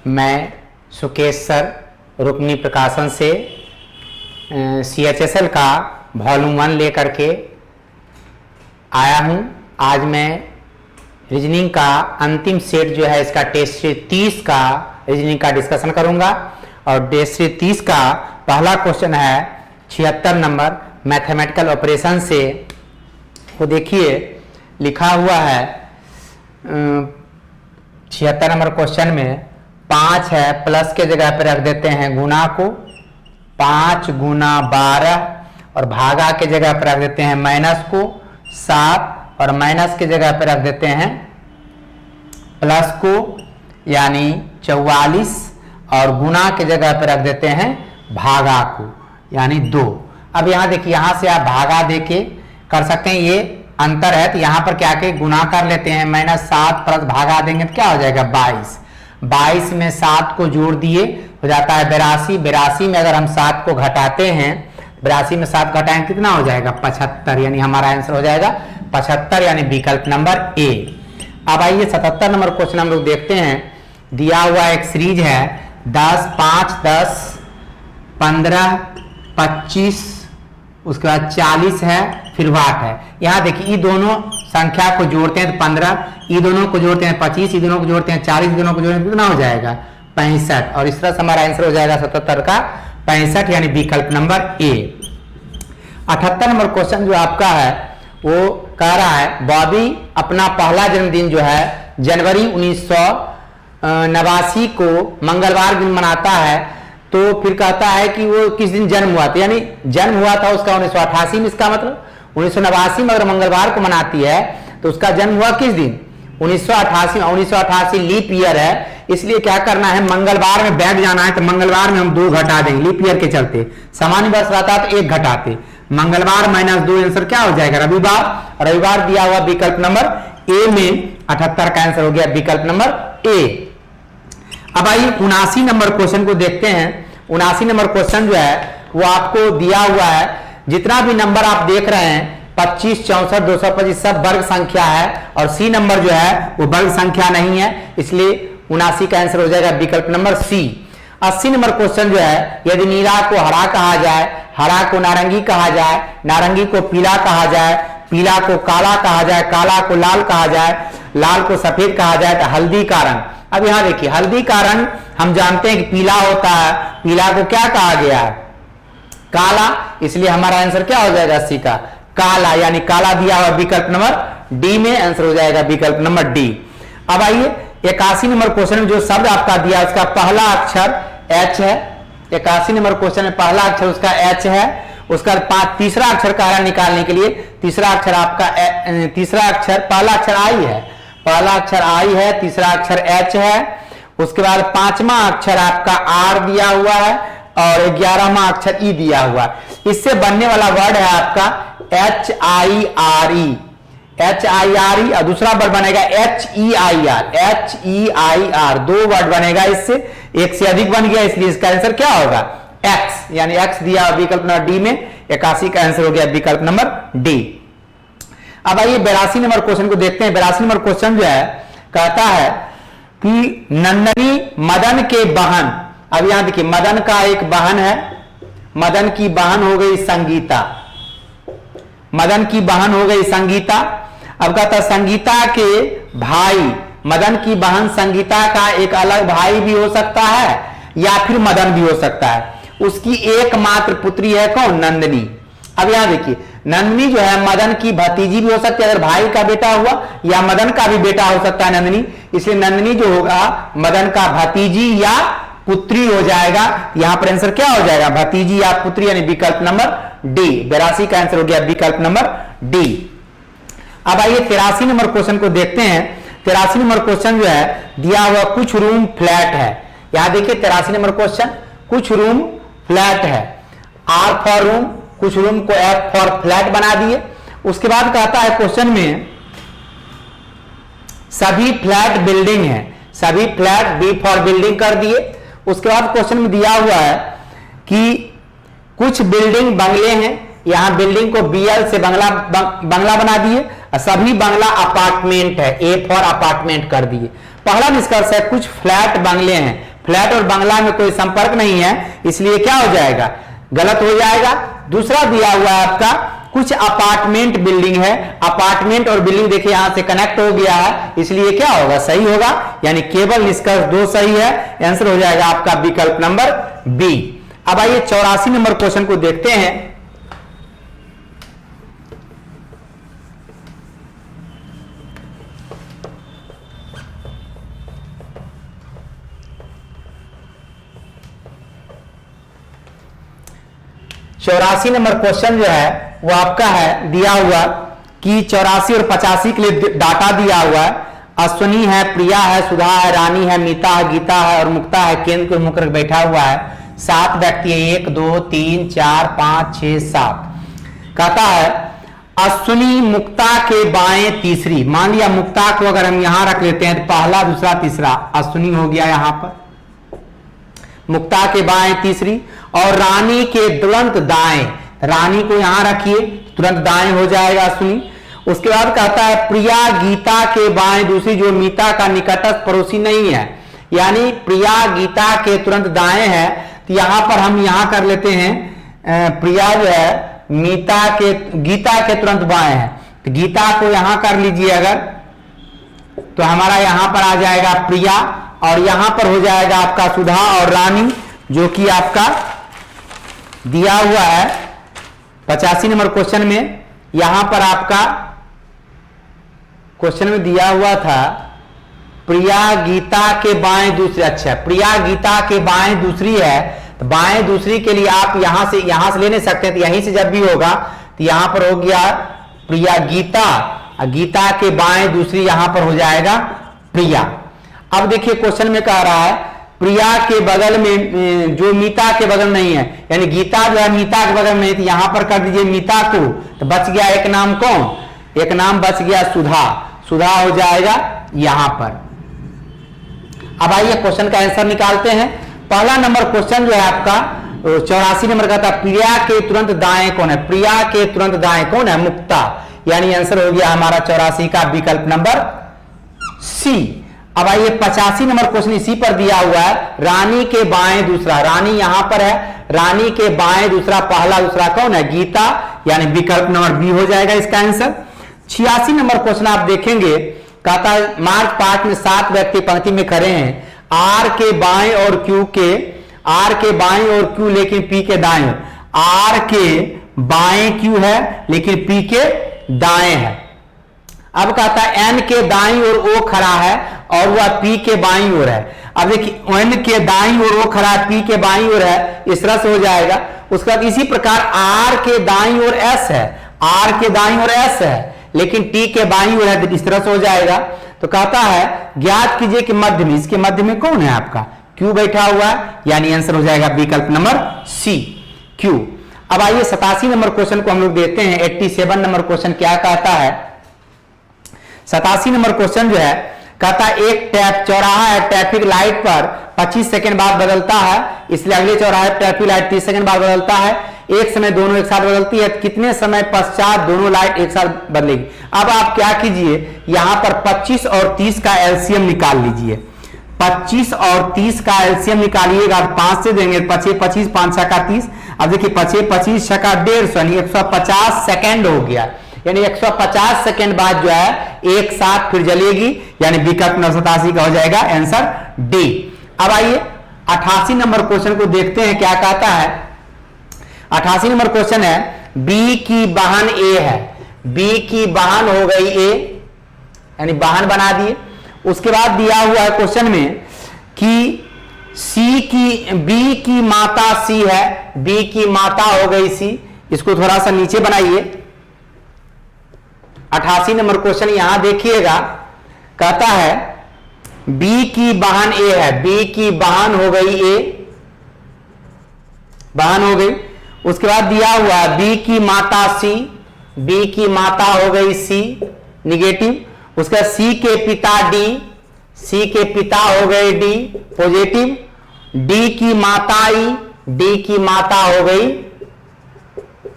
मैं सुकेश सर रुक्मिणी प्रकाशन से CHSL का वॉल्यूम 1 लेकर के आया हूं। आज मैं रीजनिंग का अंतिम सेट जो है इसका टेस्ट सीरीज 30 का रीजनिंग का डिस्कशन करूंगा और टेस्ट सीरीज 30 का पहला क्वेश्चन है 76 नंबर मैथमेटिकल ऑपरेशन से। वो देखिए लिखा हुआ है 76 नंबर क्वेश्चन में 5 है, प्लस के जगह पे रख देते हैं गुना को, 5 गुना 12 और भागा के जगह पे रख देते हैं माइनस को 7 और माइनस के जगह पे रख देते हैं प्लस को यानी 44 और गुना के जगह पे रख देते हैं भागा को यानी 2। अब यहाँ देखिए, यहाँ से आप भागा देके कर सकते हैं, ये अंतर है तो यहाँ पर क्या के गुना कर लेते हैं, -7 प्लस भागा देंगे तो क्या हो जाएगा 22। 22 में 7 को जोड़ दिए हो जाता है 82। 82 में अगर हम 7 को घटाते हैं, 82 में 7 घटाएंगे कितना हो जाएगा 75, यानी हमारा आंसर हो जाएगा 75 यानी विकल्प नंबर ए। अब आइए 77 नंबर क्वेश्चन हम लोग देखते हैं। दिया हुआ एक सीरीज है 10, 5, 10, 15, 25, उसके बाद 40 है, फिर वाट है। यहाँ देखिए ये दोनों संख्या को जोड़ते हैं तो 15, ये दोनों को जोड़ते हैं 25, ये दोनों को जोड़ते हैं 40, दोनों को जोड़ते हैं कितना हो जाएगा 65 और इस तरह से हमारा आंसर हो जाएगा 77 का 65 यानी विकल्प नंबर ए। 78 नंबर क्वेश्चन जो आपका है वो कह रहा है बॉबी अपना पहला जन्मदिन जो है जनवरी 1989 को मंगलवार दिन मनाता है, तो फिर कहता है कि वो किस दिन जन्म हुआ था, यानी जन्म हुआ था उसका 1988 में, इसका मतलब 1989 में अगर मंगलवार को मनाती है तो उसका जन्म हुआ किस दिन 1988। 1988 लीप ईयर है, इसलिए क्या करना है मंगलवार में बैठ जाना है, तो मंगलवार में हम 2 घटा देंगे, लीप ईयर के चलते। सामान्य वर्ष रहता तो 1 घटाते, मंगलवार -2 आंसर क्या हो जाएगा रविवार। रविवार दिया हुआ विकल्प नंबर ए में 78 का आंसर हो गया विकल्प नंबर ए। अब आइए 79 नंबर क्वेश्चन को देखते हैं। 79 नंबर क्वेश्चन जो है वो आपको दिया हुआ है, जितना भी नंबर आप देख रहे हैं 25, 64, 225 सब वर्ग संख्या है और सी नंबर जो है वो वर्ग संख्या नहीं है, इसलिए 79 का आंसर हो जाएगा विकल्प नंबर सी। 80 नंबर क्वेश्चन जो है, यदि नीला को हरा कहा जाए, हरा को नारंगी कहा जाए, नारंगी को पीला कहा जाए, पीला को काला कहा जाए, काला को लाल कहा जाए, लाल को सफेद कहा जाए तो हल्दी का रंग। अब यहां देखिए हल्दी का रंग हम जानते हैं कि पीला होता है, पीला को क्या कहा गया है काला, इसलिए हमारा आंसर क्या हो जाएगा 80 का काला यानी काला दिया हुआ विकल्प नंबर डी में आंसर हो जाएगा विकल्प नंबर डी। अब आइए 81 नंबर क्वेश्चन में जो शब्द आपका दिया उसका पहला अक्षर एच है। 81 नंबर क्वेश्चन में पहला अक्षर उसका एच है, उसका तीसरा अक्षर कह निकालने के लिए तीसरा अक्षर आपका तीसरा अक्षर पहला अक्षर आई है, पहला अक्षर आई है, तीसरा अक्षर एच है, उसके बाद 5वां अक्षर आपका आर दिया हुआ है और 11वां अक्षर ई दिया हुआ है। इससे बनने वाला वर्ड है आपका HIRE, HIRE और दूसरा वर्ड बनेगा HEIR, 2 वर्ड बनेगा इससे, एक से अधिक बन गया इसलिए इसका आंसर क्या होगा एक्स, यानी एक्स दिया विकल्प नंबर डी में 81 का आंसर हो गया विकल्प नंबर डी। अब आइए 82 नंबर क्वेश्चन को देखते हैं। 82 नंबर क्वेश्चन जो है कहता है कि नंदनी मदन के बहन, अब यहां देखिए मदन का एक बहन है, मदन की बहन हो गई संगीता, मदन की बहन हो गई संगीता। अब कहता संगीता के भाई, मदन की बहन संगीता का एक अलग भाई भी हो सकता है या फिर मदन भी हो सकता है, उसकी एकमात्र पुत्री है कौन नंदनी। अब यहां देखिए नंदनी जो है मदन की भतीजी भी हो सकती है, अगर भाई का बेटा हुआ, या मदन का भी बेटा हो सकता है नंदनी, इसलिए नंदनी जो होगा मदन का भतीजी या पुत्री हो जाएगा। यहां पर आंसर क्या हो जाएगा भतीजी या पुत्री यानी विकल्प नंबर डी। 82 का आंसर हो गया विकल्प नंबर डी। अब आइए 83 नंबर क्वेश्चन को देखते हैं। 83 नंबर क्वेश्चन जो है दिया हुआ कुछ रूम फ्लैट है। यहां देखिए 83 नंबर क्वेश्चन कुछ रूम फ्लैट है, आर फॉर रूम, कुछ रूम को एफ फॉर फ्लैट बना दिए। उसके बाद कहता है क्वेश्चन में सभी फ्लैट बिल्डिंग है, सभी फ्लैट बी फॉर बिल्डिंग कर दिए। उसके बाद क्वेश्चन में दिया हुआ है कि कुछ बिल्डिंग बंगले हैं, यहां बिल्डिंग को BL से बंगला बना दिए, सभी बंगला अपार्टमेंट है, ए फॉर अपार्टमेंट कर दिए। पहला निष्कर्ष है कुछ फ्लैट बंगले हैं, फ्लैट और बंगला में कोई संपर्क नहीं है, इसलिए क्या हो जाएगा, गलत हो जाएगा। दूसरा दिया हुआ है आपका कुछ अपार्टमेंट बिल्डिंग है, अपार्टमेंट और बिल्डिंग देखिए यहां से कनेक्ट हो गया है, इसलिए क्या होगा, सही होगा, यानी केवल निष्कर्ष 2 सही है। आंसर हो जाएगा आपका विकल्प नंबर बी। अब आइए 84 नंबर क्वेश्चन को देखते हैं। चौरासी नंबर क्वेश्चन जो है वो आपका है दिया हुआ कि 84 और 85 के लिए डाटा दिया हुआ है। अश्विनी है, प्रिया है, सुधा है, रानी है, मीता है, गीता है और मुक्ता है केंद्र को होकर बैठा हुआ है। 7 व्यक्ति है, 1 2 3 4 5 6 7। कहता है अश्विनी मुक्ता के बाएं तीसरी, मान लिया मुक्ता को अगर हम यहां रख लेते हैं तो पहला दूसरा तीसरा अश्विनी हो गया यहां पर, मुक्ता के बाएं तीसरी, और रानी के तुरंत दाएं, रानी को यहां रखिए तुरंत दाएं हो जाएगा अश्विनी। उसके बाद कहता है प्रिया गीता के बाएं दूसरी, जो मीता का निकटस्थ पड़ोसी नहीं है, यानी प्रिया गीता के तुरंत दाएं है, तो यहां पर हम यहां कर लेते हैं प्रिया जो है मीता के गीता के तुरंत बाएं है, तो गीता को यहां कर लीजिए अगर, तो हमारा यहां पर आ जाएगा प्रिया, और यहां पर हो जाएगा आपका सुधा और रानी, जो कि आपका दिया हुआ है 85 नंबर क्वेश्चन में। यहां पर आपका क्वेश्चन में दिया हुआ था प्रिया गीता के बाएं दूसरी, अच्छा प्रिया गीता के बाएं दूसरी है, तो बाएं दूसरी के लिए आप यहां से ले नहीं सकते, तो यहीं से जब भी होगा तो यहां पर हो गया प्रिया गीता, गीता के बाएं दूसरी यहां पर हो जाएगा प्रिया। अब देखिए क्वेश्चन में कह रहा है प्रिया के बगल में जो मीता के बगल नहीं है, यानी गीता जो है मीता के बगल में, तो यहां पर कर दीजिए मीता को, तो बच गया एक नाम कौन, एक नाम बच गया सुधा, सुधा हो जाएगा यहां पर। अब आइए क्वेश्चन का आंसर निकालते हैं। पहला नंबर क्वेश्चन जो है आपका 84 नंबर का था प्रिया के तुरंत दाएं कौन है, प्रिया के तुरंत दाएं कौन है, मुक्ता, यानी आंसर हो गया हमारा 84 का विकल्प नंबर सी। अब आइए 85 नंबर क्वेश्चन इसी पर दिया हुआ है रानी के बाएं दूसरा, रानी यहां पर है, रानी के बाएं दूसरा पहला दूसरा कौन है, गीता, यानी विकल्प नंबर बी हो जाएगा इसका आंसर। 86 नंबर क्वेश्चन आप देखेंगे, कहता है मार्च 5 में 7 व्यक्ति पंक्ति में खड़े हैं, आर के बाएं और क्यू के, आर के बाएं और क्यू लेकिन पी के दाएं, आर के बाएं क्यू है लेकिन पी के दाएं है। अब कहता है एन के दाईं ओर ओ खड़ा है और वह पी के बाईं ओर है। अब देखिए एन के दाईं ओर ओ खड़ा है, पी के बाईं ओर है, इस तरह से हो जाएगा। उसके बाद इसी प्रकार आर के दाईं ओर एस है, आर के दाईं ओर एस है लेकिन टी के बाईं ओर है, तो इस तरह से हो जाएगा। तो कहता है ज्ञात कीजिए कि मध्य में, इसके मध्य में कौन है आपका, क्यू बैठा हुआ है, यानी आंसर हो जाएगा विकल्प नंबर सी, क्यू। अब आइए 87 नंबर क्वेश्चन को हम लोग देखते हैं। 87 नंबर क्वेश्चन क्या कहता है, 87 नंबर क्वेश्चन जो है कहता एक चौराहा है, ट्रैफिक लाइट पर 25 सेकंड बाद बदलता है, इसलिए अगले चौराहे ट्रैफिक लाइट 30 सेकंड बाद बदलता है, एक समय दोनों एक साथ बदलती है, कितने समय पश्चात दोनों लाइट एक साथ बदलेगी। अब आप क्या कीजिए, यहां पर 25 और 30 का एलसीएम निकाल लीजिए, 25 और 30 का एलसीएम निकालिएगा, 5 से देंगे 25 25 5 छक्का 30। अब देखिए 25 25 छक्का 150 यानी 150 सेकंड हो गया, यानी 150 सेकंड बाद जो है एक साथ फिर जलेगी, यानी विकल्प 87 का हो जाएगा आंसर डी। अब आइए 88 नंबर क्वेश्चन को देखते हैं क्या कहता है। 88 नंबर क्वेश्चन है बी की बहन ए है, बी की बहन हो गई ए, यानी बहन बना दिए। उसके बाद दिया हुआ है क्वेश्चन में कि सी की बी की माता सी है, बी की माता हो गई सी, इसको थोड़ा सा नीचे बनाइए। 88 नंबर क्वेश्चन यहां देखिएगा, कहता है बी की बहन ए है, बी की बहन हो गई ए, बहन हो गई। उसके बाद दिया हुआ बी की माता सी, बी की माता हो गई सी, निगेटिव। उसके बाद सी के पिता डी, सी के पिता हो गए डी, पॉजिटिव। डी की माता ई, डी की माता हो गई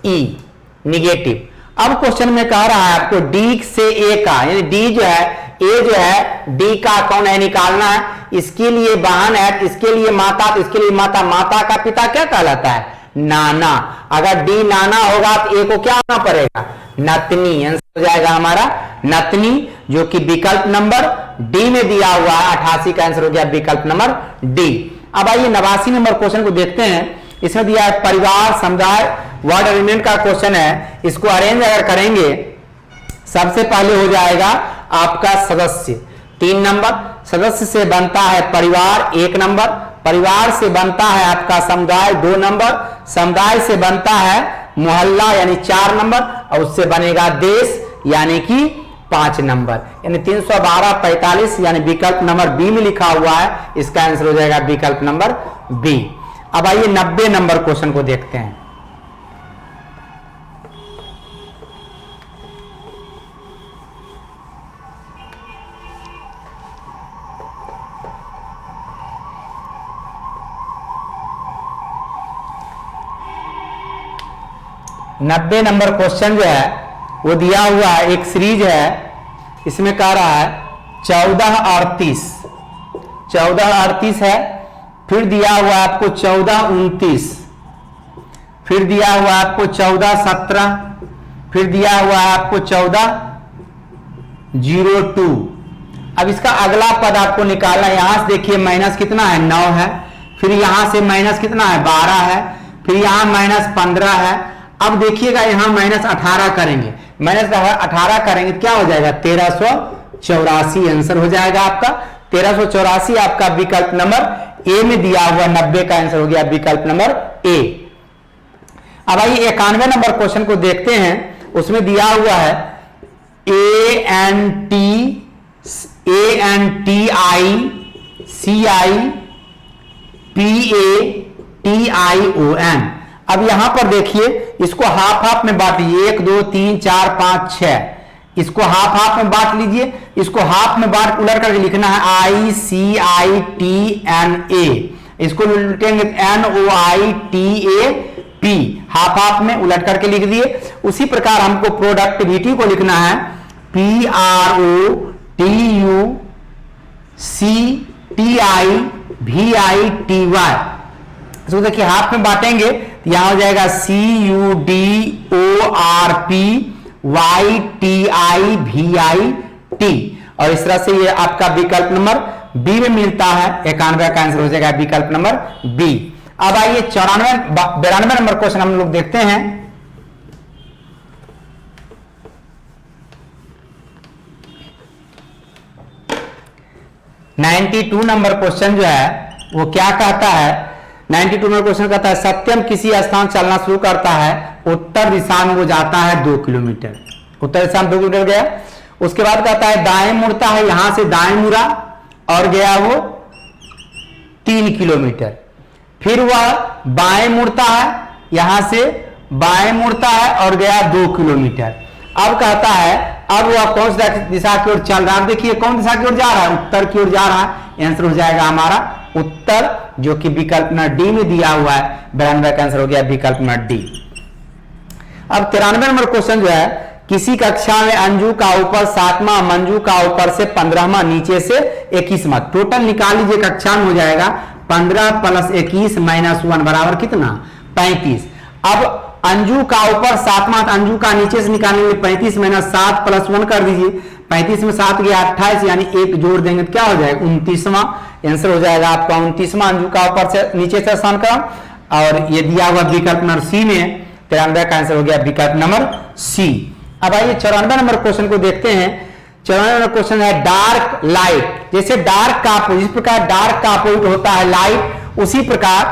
ई, निगेटिव। अब क्वेश्चन में कह रहा है आपको डी से ए का, यानी डी जो है ए जो है डी का कौन है निकालना है, इसके लिए बहन है, इसके लिए माता, तो इसके लिए माता, माता का पिता क्या कहलाता है, नाना। अगर डी नाना होगा तो ए को क्या होना पड़ेगा, नतनी। आंसर हो जाएगा हमारा नतनी, जो कि विकल्प नंबर डी में दिया हुआ है। 88 का आंसर हो गया विकल्प नंबर डी। अब आइए 89 नंबर क्वेश्चन को देखते हैं। इसमें दिया है परिवार, समुदाय, वर्ड अरेंजमेंट का क्वेश्चन है। इसको अरेंज अगर करेंगे, सबसे पहले हो जाएगा आपका सदस्य 3 नंबर, सदस्य से बनता है परिवार 1 नंबर, परिवार से बनता है आपका समुदाय 2 नंबर, समुदाय से बनता है मोहल्ला यानी 4 नंबर, और उससे बनेगा देश यानी कि 5 नंबर, यानी 312 45 यानी विकल्प नंबर बी में लिखा हुआ है। इसका आंसर हो जाएगा विकल्प नंबर बी। अब आइए 90 नंबर क्वेश्चन को देखते हैं। नब्बे नंबर क्वेश्चन जो है वो दिया हुआ है, एक सीरीज है, इसमें कह रहा है 14 38, 14 38 है, फिर दिया हुआ आपको 14 29, फिर दिया हुआ आपको 14 17, फिर दिया हुआ है आपको 14 02। अब इसका अगला पद आपको निकालना है। यहां से देखिए माइनस कितना है 9 है, फिर यहां से माइनस कितना है 12 है, फिर यहां माइनस 15 है। अब देखिएगा यहां माइनस 18 करेंगे, माइनस 18 करेंगे क्या हो जाएगा 1384 आंसर हो जाएगा आपका 1384 आपका विकल्प नंबर ए में दिया हुआ 90 का आंसर हो गया विकल्प नंबर ए। अब आइए 91 नंबर क्वेश्चन को देखते हैं। उसमें दिया हुआ है ANTCIPATION। अब यहां पर देखिए इसको हाफ हाफ में बांट लीजिए, 1 2 3 4 5 6, इसको हाफ हाफ में बांट लीजिए। इसको हाफ में बांट उलट करके लिखना है ICITNA, इसको उलटेंगे NOITAP, हाफ हाफ में उलट करके लिख दिए। उसी प्रकार हमको प्रोडक्टिविटी को लिखना है PRODUCTIVITY। इसको देखिए हाफ में बांटेंगे तो यहां हो जाएगा CUDORPYTIVIT, और इस तरह से ये आपका विकल्प नंबर बी में मिलता है। 91 का आंसर हो जाएगा विकल्प नंबर बी। अब आइए 92 नंबर क्वेश्चन हम लोग देखते हैं। (92) नंबर क्वेश्चन जो है वो क्या कहता है, 92 नंबर क्वेश्चन कहता है सत्यम किसी स्थान चलना शुरू करता है, उत्तर दिशा में वो जाता है 2 किलोमीटर, उत्तर दिशा में 2 किलोमीटर गया। उसके बाद कहता है दाएं मुड़ता है, यहां से दाएं मुड़ा और गया वो 3 किलोमीटर, फिर वह बाएं मुड़ता है, यहां से बाएं मुड़ता है और गया 2 किलोमीटर। अब कहता है अब वह कौन सी दिशा की ओर चल रहा है। देखिए कौन दिशा की ओर जा रहा है, उत्तर की ओर जा रहा है। आंसर हो जाएगा हमारा उत्तर, जो कि विकल्प नंबर डी में दिया हुआ है। 92 का आंसर हो गया विकल्प नंबर डी। अब 93 नंबर क्वेश्चन जो है, किसी कक्षा में अंजू का ऊपर 7वां, मंजू का ऊपर से 15वां, नीचे से 21वां, टोटल निकाल लीजिए कक्षा में हो जाएगा 15 + 21 - 1 बराबर कितना 35। अब अंजू का ऊपर 7वां, अंजू का नीचे से निकालेंगे 35 - 7 + 1 कर दीजिए, 35 में 7 गया 28, यानी 1 जोड़ देंगे तो क्या हो जाएगा 29वां। आंसर हो जाएगा आपका 29वां अंजू का ऊपर से नीचे से स्थानांतरण, और ये दिया हुआ विकल्प नंबर सी में 93 का आंसर हो गया विकल्प नंबर सी। अब आइए 94 नंबर क्वेश्चन को देखते हैं। 94 नंबर क्वेश्चन है डार्क लाइट, जैसे डार्क का जिस प्रकार डार्क का अपोजिट होता है लाइट, उसी प्रकार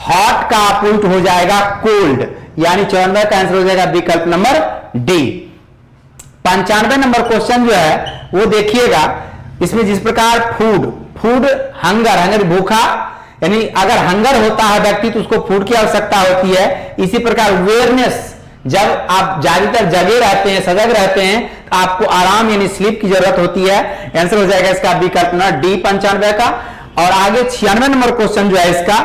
हॉट का अपोजिट हो जाएगा कोल्ड, यानी 94 का आंसर हो जाएगा विकल्प नंबर डी। 95 नंबर क्वेश्चन जो है वो देखिएगा, इसमें जिस प्रकार फूड हंगर भूखा, यानी अगर हंगर होता है व्यक्ति तो उसको फूड की आवश्यकता होती है। इसी प्रकार अवेयरनेस, जब आप ज्यादातर जगे रहते हैं, सजग रहते हैं, तो आपको आराम यानी स्लीप की जरूरत होती है। आंसर हो जाएगा इसका विकल्प नंबर डी 95 का। और आगे 96 नंबर क्वेश्चन जो है इसका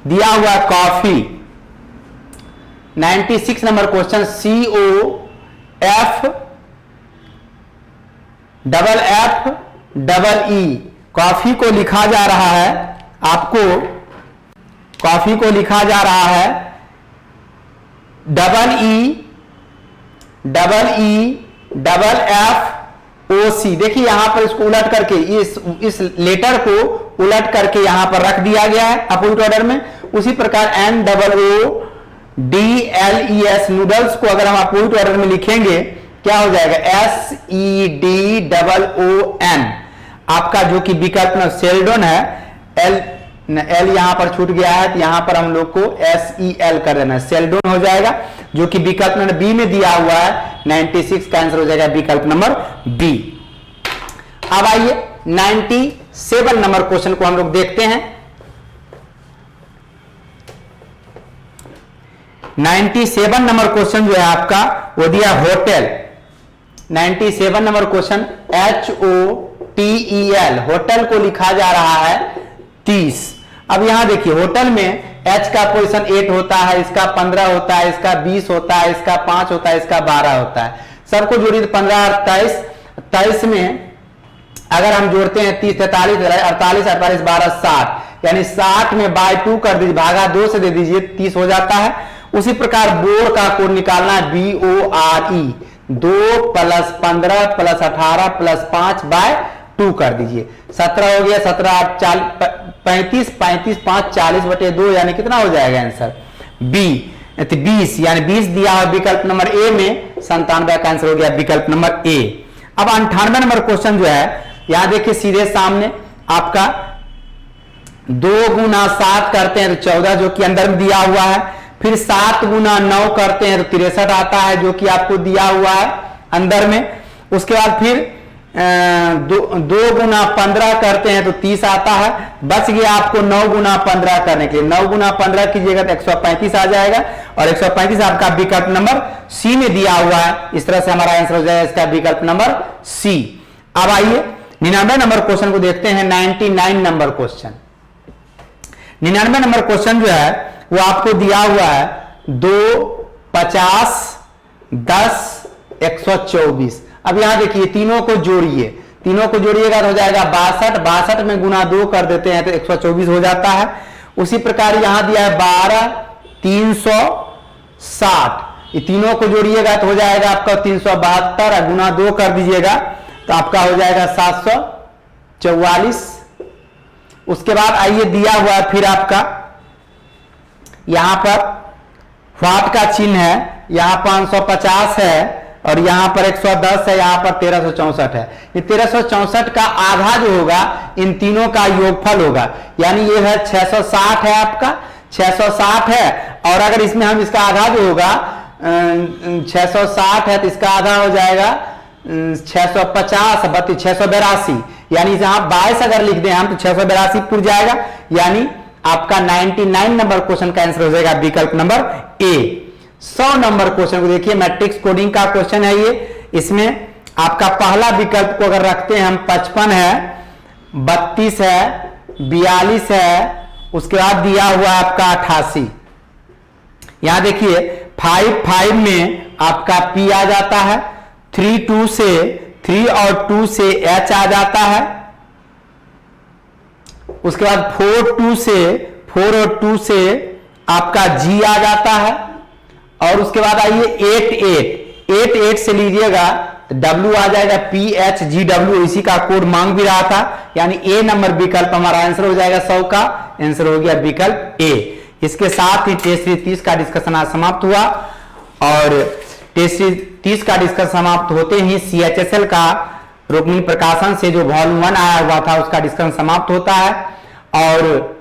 दिया हुआ coffee. 96 number question COFFEE double F double E, coffee को लिखा जा रहा है, आपको कॉफी को लिखा जा रहा है double E double F O C. देखिए यहां पर इसको उलट करके इस लेटर को उलट करके यहां पर रख दिया गया है अपोजिट ऑर्डर में। उसी प्रकार N double O D L E S, noodles को अगर हम अपोजिट ऑर्डर में लिखेंगे क्या हो जाएगा, S E D double O N. आपका जो कि विकल्प में सेल्डोन है, एल यहां पर छूट गया है तो यहां पर हम लोग को एस ई एल कर देना है, सेल्डोन हो जाएगा, जो कि विकल्प नंबर बी में दिया हुआ है। 96 का आंसर हो जाएगा विकल्प नंबर बी। अब आइए 97 नंबर क्वेश्चन को हम लोग देखते हैं। 97 नंबर क्वेश्चन जो है आपका वो दिया hotel. 97 number question HOTEL, hotel को लिखा जा रहा है 30। अब यहां देखिए होटल में H का पोजीशन 8 होता है, इसका 15 होता है, इसका 20 होता है, इसका 5 होता है, इसका 12 होता है। सबको जोड़िए 15 और 23, 23 में अगर हम जोड़ते हैं 30, 43, 48, 48, 12, 60, यानी 60 में बाय 2 कर दीजिए, भागा 2 से दे दीजिए, 30 हो जाता है। उसी प्रकार बोर्ड का कोड निकालना है BORE, 2 + 15 + 18 + 5 बाय 2 कर दीजिए, 17 हो गया, 17 35, 35 5 40/2, यानी कितना हो जाएगा आंसर बी 20, यानी 20 दिया है विकल्प नंबर ए में, 97 का आंसर हो गया विकल्प नंबर ए। अब 98 नंबर क्वेश्चन जो है यहां देखिए सीधे सामने आपका 2 × 7 करते हैं तो 14 जो कि अंदर में दिया हुआ है, फिर 7 × 9 करते हैं तो 63 आता है जो कि आपको दिया हुआ है अंदर में। उसके बाद फिर 2 × 15 करते हैं तो 30 आता है। बच गया आपको 9 × 15 करने के लिए, 9 × 15 कीजिएगा तो 135 आ जाएगा, और 135 आपका विकल्प नंबर सी में दिया हुआ है। इस तरह से हमारा आंसर हो जाएगा इसका विकल्प नंबर सी। अब आइए 99 नंबर क्वेश्चन को देखते हैं। 99 नंबर क्वेश्चन, 99 नंबर क्वेश्चन जो है वो आपको दिया हुआ है 2, 50, 10, 124। अब यहां देखिए तीनों को जोड़िए, तीनों को जोड़िएगा तो हो जाएगा 62, 62 में गुना 2 कर देते हैं तो 124 हो जाता है। उसी प्रकार यहां दिया है 12, 360, ये तीनों को जोड़िएगा तो हो जाएगा आपका 372, और गुना 2 कर दीजिएगा तो आपका हो जाएगा 744। उसके बाद आइए दिया हुआ है फिर आपका यहां पर वाट का चिन्ह है, यहां 550 है, और यहां पर 110 है, यहां पर 1364 है। ये 1364 का आधा जो होगा इन तीनों का योगफल होगा, यानी ये है 660 है आपका, 660 है। और अगर इसमें हम इसका आधा जो होगा 660 है तो इसका आधा हो जाएगा 650, 682, यानी जहां 22 अगर लिख दें हम तो 682 पुर जाएगा, यानी आपका 99 नंबर क्वेश्चन का आंसर हो जाएगा विकल्प नंबर ए। 100 नंबर क्वेश्चन को देखिए, मैट्रिक्स कोडिंग का क्वेश्चन है ये। इसमें आपका पहला विकल्प को अगर रखते हैं हम 55 है, 32 है, 42 है, उसके बाद दिया हुआ आपका 88। यहां देखिए 5 में आपका P आ जाता है, 3 और 2 से H आ जाता है। उसके बाद 4 और 2 से आपका G आ जाता है। और उसके बाद आइए 8 से लीजिएगा तो W आ जाएगा, PHGW, इसी का कोड मांग भी रहा था, यानी ए नंबर विकल्प हमारा आंसर हो जाएगा। 100 का आंसर हो गया विकल्प ए। इसके साथ ही टेस्ट सीरीज 30 का डिस्कशन आज समाप्त हुआ, और टेस्ट सीरीज 30 का डिस्कशन समाप्त होते ही CHSL का रुक्मिणी प्रकाशन से जो वॉल्यूम 1 आया हुआ था उसका डिस्कशन समाप्त होता है। और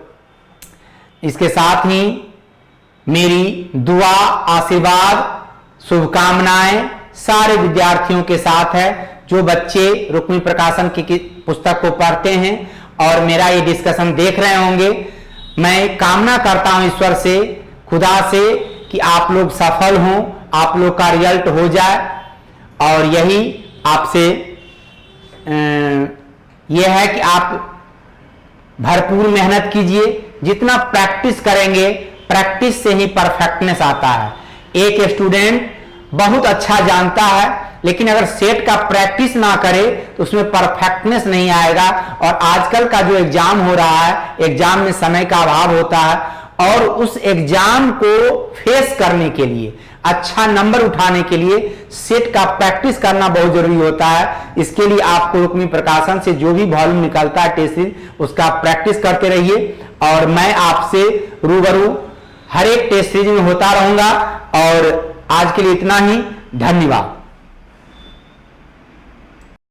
इसके साथ ही मेरी दुआ, आशीर्वाद, शुभकामनाएं सारे विद्यार्थियों के साथ है जो बच्चे रुक्मिणी प्रकाशन की पुस्तक को पढ़ते हैं और मेरा ये डिस्कशन देख रहे होंगे। मैं कामना करता हूं ईश्वर से, खुदा से, कि आप लोग सफल हों, आप लोग का रिजल्ट हो जाए, और यही आपसे यह है कि आप भरपूर मेहनत कीजिए। जितना प्रैक्टिस करेंगे, प्रैक्टिस से ही परफेक्टनेस आता है। एक स्टूडेंट बहुत अच्छा जानता है लेकिन अगर सेट का प्रैक्टिस ना करे तो उसमें परफेक्टनेस नहीं आएगा। और आजकल का जो एग्जाम हो रहा है, एग्जाम में समय का अभाव होता है और उस एग्जाम को फेस करने के लिए, अच्छा नंबर उठाने के लिए सेट का प्रैक्टिस करना बहुत जरूरी होता है। इसके लिए आपको रुक्मी प्रकाशन से जो भी वॉल्यूम निकलता है टेस्ट सीरीज, उसका प्रैक्टिस करते रहिए और मैं आपसे रूबरू हर एक टेस्ट सीरीज में होता रहूंगा। और आज के लिए इतना ही, धन्यवाद।